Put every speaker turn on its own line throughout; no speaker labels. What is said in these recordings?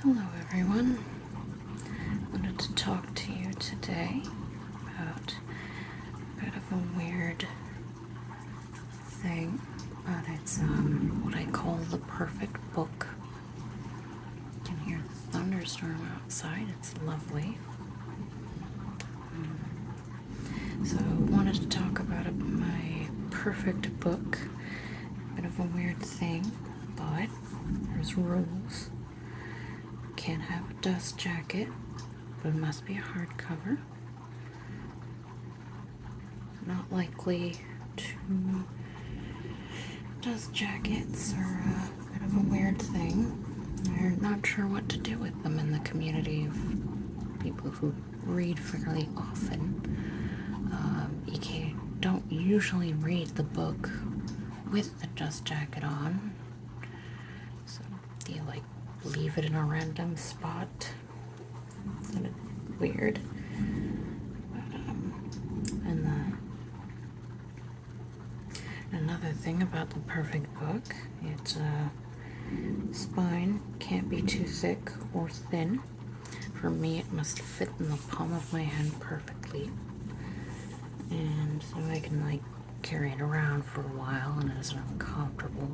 Hello everyone. I wanted to talk to you today about a bit of a weird thing, but it's what I call the perfect book. You can hear the thunderstorm outside, it's lovely. So I wanted to talk about my perfect book. A bit of a weird thing, but there's rules. Can't have a dust jacket, but it must be a hardcover. Not likely to. Dust jackets are a bit of a weird thing. They're not sure what to do with them in the community of people who read fairly often. You don't usually read the book with the dust jacket on. So do you leave it in a random spot? Isn't it weird? And another thing about the perfect book, its spine can't be too thick or thin. For me, it must fit in the palm of my hand perfectly. And so I can carry it around for a while and it isn't uncomfortable.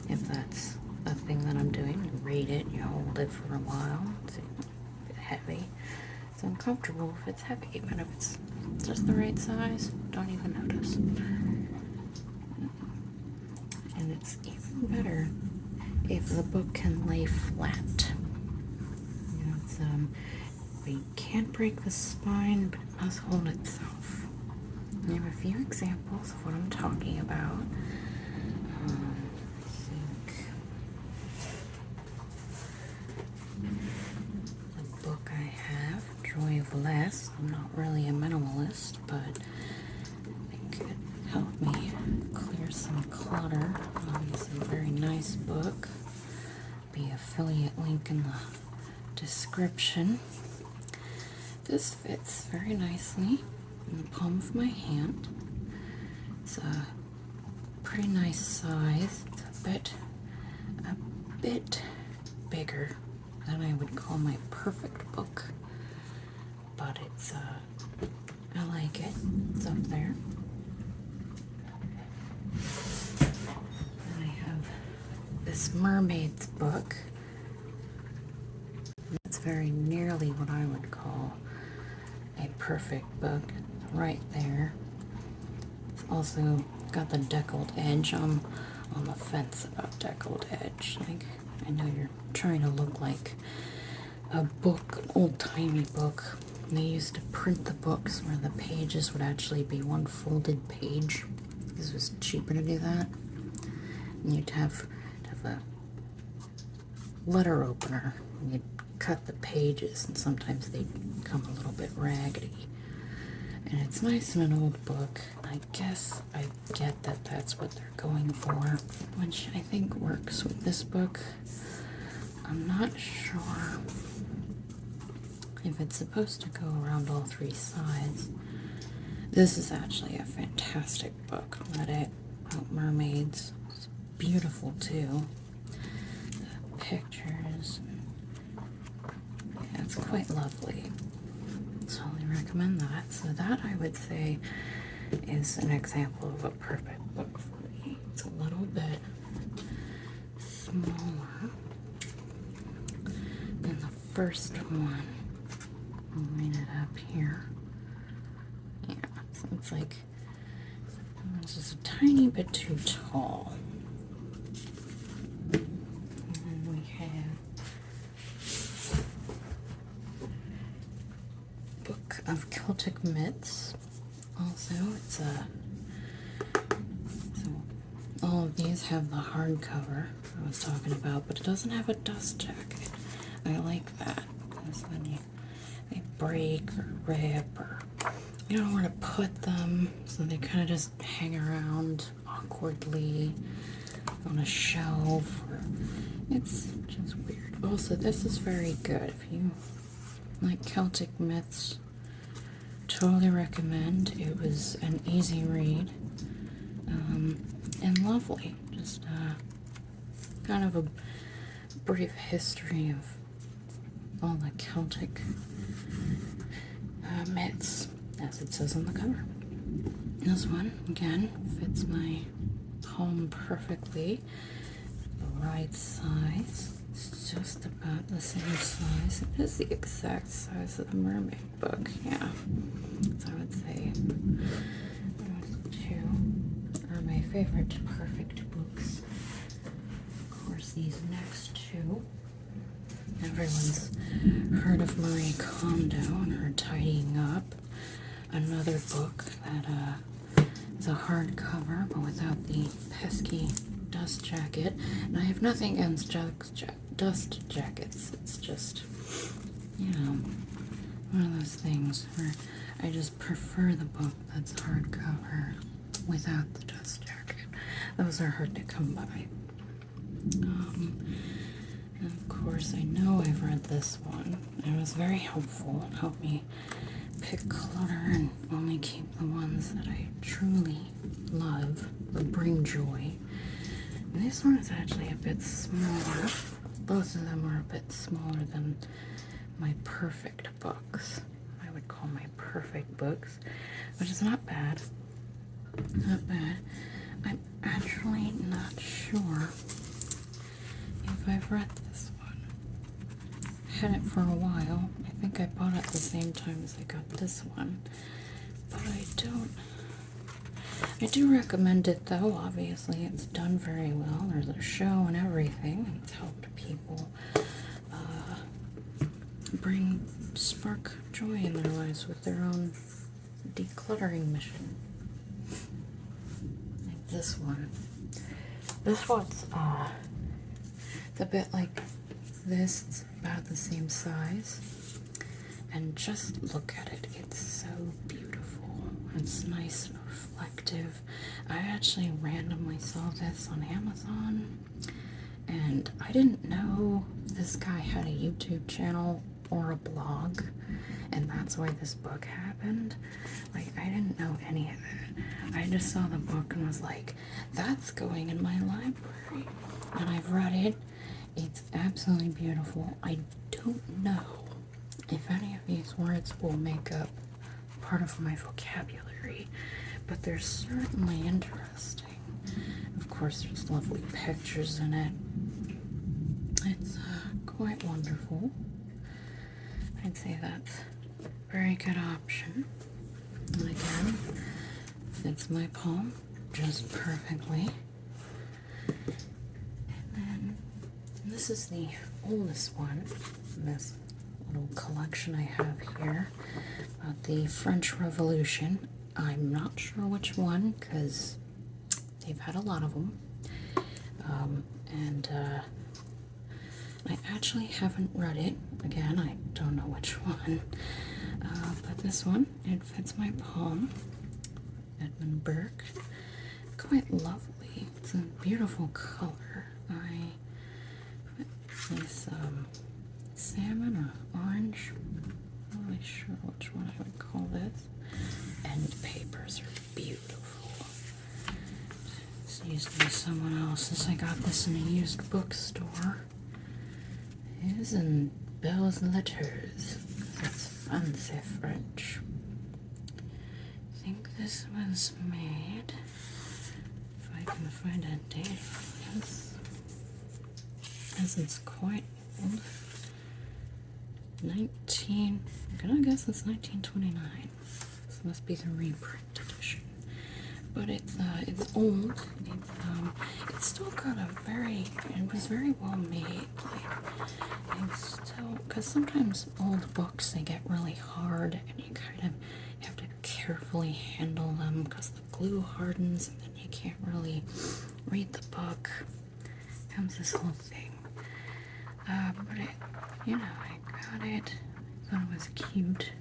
If that's a thing that I'm doing, you read it, you hold it for a while, it's a bit heavy. It's uncomfortable if it's heavy, but if it's just the right size, don't even notice. And it's even better if the book can lay flat. You know, we can't break the spine, but it must hold itself. I have a few examples of what I'm talking about. I think the book I have, Joy of Less. I'm not really a minimalist, but I think it helped me clear some clutter. It's a very nice book. Be affiliate link in the description. This fits very nicely in the palm of my hand. It's a pretty nice size. It's a bit bigger than I would call my perfect book, but it's I like it. It's up there. And I have this Mermaids book. It's very nearly what I would call a perfect book. Right there. It's also got the deckled edge. I'm on the fence about deckled edge. I know you're trying to look like a book, an old-timey book. They used to print the books where the pages would actually be one folded page because it was cheaper to do that. And you'd have a letter opener. And you'd cut the pages, and sometimes they'd come a little bit raggedy. And it's nice in an old book. I guess I get that that's what they're going for, which I think works with this book. I'm not sure if it's supposed to go around all three sides. This is actually a fantastic book. Read it about mermaids. It's beautiful too. The pictures. Yeah, it's quite lovely. Totally recommend that. So that, I would say, is an example of a perfect book for me. It's a little bit smaller than the first one. I'll line it up here. Yeah, so it's just a tiny bit too tall. And then we have Book of Celtic Myths. Also, so all of these have the hardcover I was talking about, but it doesn't have a dust jacket. I like that because then they break or rip, or you don't know where to put them, so they kind of just hang around awkwardly on a shelf. It's just weird. Also, this is very good if you like Celtic Myths. Totally recommend. It was an easy read and lovely. Just kind of a brief history of all the Celtic myths, as it says on the cover. This one, again, fits my palm perfectly. The right size. It's just about the same size. It is the exact size of the Mermaid book, yeah. So I would say those two are my favorite perfect books. Of course, these next two. Everyone's heard of Marie Kondo and her tidying up. Another book that is a hardcover, but without the pesky dust jacket. And I have nothing against dust jackets. It's just, you know, one of those things where I just prefer the book that's hardcover without the dust jacket. Those are hard to come by. And of course, I know I've read this one. It was very helpful. It helped me pick clutter and only keep the ones that I truly love or bring joy. And this one is actually a bit smaller. Both of them are a bit smaller than my perfect books. I would call my perfect books, which is not bad. Not bad. I'm actually not sure if I've read this one. Had it for a while. I think I bought it at the same time as I got this one. But I do recommend it though. Obviously it's done very well. There's a show and everything. It's helped people spark joy in their lives with their own decluttering mission. Like this one. This one's it's a bit like this. It's about the same size. And just look at it. It's so beautiful. It's nice and reflective. I actually randomly saw this on Amazon. And I didn't know this guy had a YouTube channel or a blog. And that's why this book happened. Like, I didn't know any of it. I just saw the book and was like, that's going in my library. And I've read it. It's absolutely beautiful. I don't know if any of these words will make up part of my vocabulary, but they're certainly interesting. Of course, there's lovely pictures in it. It's quite wonderful. I'd say that's a very good option. And again, fits my palm just perfectly. And then this is the oldest one in this little collection I have here about the French Revolution. I'm not sure which one because they've had a lot of them. I actually haven't read it. Again, I don't know which one. But this one, it fits my palm. Edmund Burke. Quite lovely. It's a beautiful color. I put this salmon or orange. I'm not really sure which one I would call this. End papers are beautiful. It's used by someone else's. I got this in a used bookstore. It is in Belles Lettres. It's fancy French. I think this was made, if I can find a date on this, as it's quite old. I'm gonna guess it's 1929. This must be the reprint edition. But it's old. It's still got it was very well made. Like, it's still, because sometimes old books, they get really hard and you have to carefully handle them because the glue hardens and then you can't really read the book. Comes this whole thing. But I got it. I thought it was cute.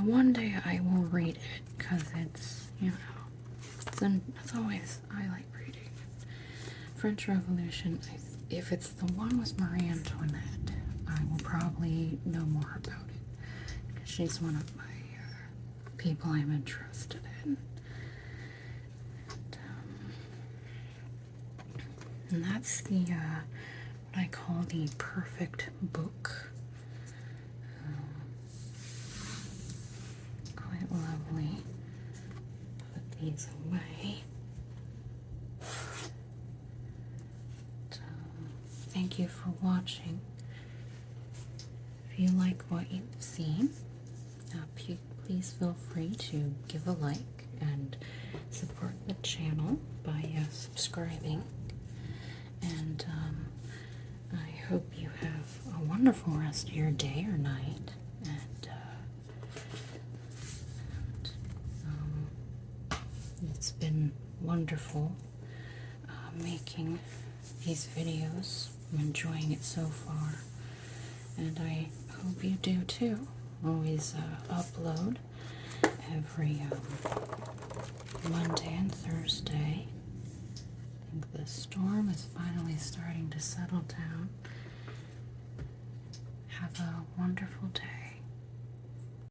One day I will read it because it's, it's always, I like reading. French Revolution, if it's the one with Marie Antoinette, I will probably know more about it. Because she's one of my people I'm interested in. And that's the, what I call the perfect book. thank you for watching. If you like what you've seen, please feel free to give a like and support the channel by subscribing. And I hope you have a wonderful rest of your day or night. It's been wonderful making these videos. I'm enjoying it so far, and I hope you do too. Always upload every Monday and Thursday. I think the storm is finally starting to settle down. Have a wonderful day.